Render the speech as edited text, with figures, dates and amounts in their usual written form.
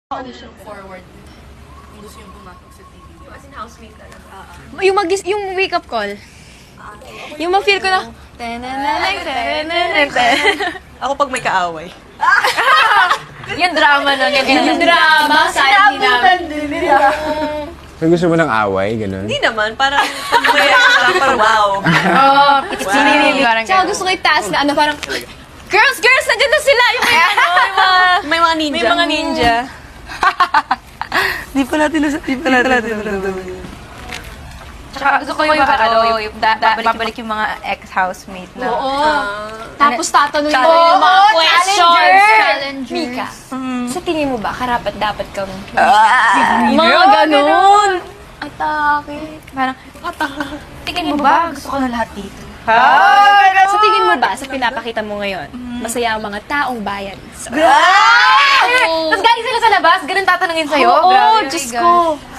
audition forward kung gusto yung pumasok sa TV. As in housemate talaga. Yung wake up call. Yung ma-feel ko na, Ako pag may kaaway. yung drama na, yung drama, sadly na. May gusto mo ng away, ganun? Hindi naman, parang parang wow. Oo, tsaka ganun. gusto ko i-task na ano, parang, girls, nandiyan na sila! Yung May mga ninja. may mga ninja. Di pala natin. Tsaka gusto ko yung babalik yung mga ex-housemate na. Oo. Tapos tatanungin mo yung mga questions. Mika, sa tingin mo ba, karapat dapat kang mga ganun? Atake. Parang, tingin mo ba gusto ko na lahat dito? Sa tingin mo ba, sa pinapakita mo ngayon, masaya ang mga taong bayan? Tapos galing sila sa labas, ganun tatanungin sa'yo? Oo, Grabe, Diyos my ko. God.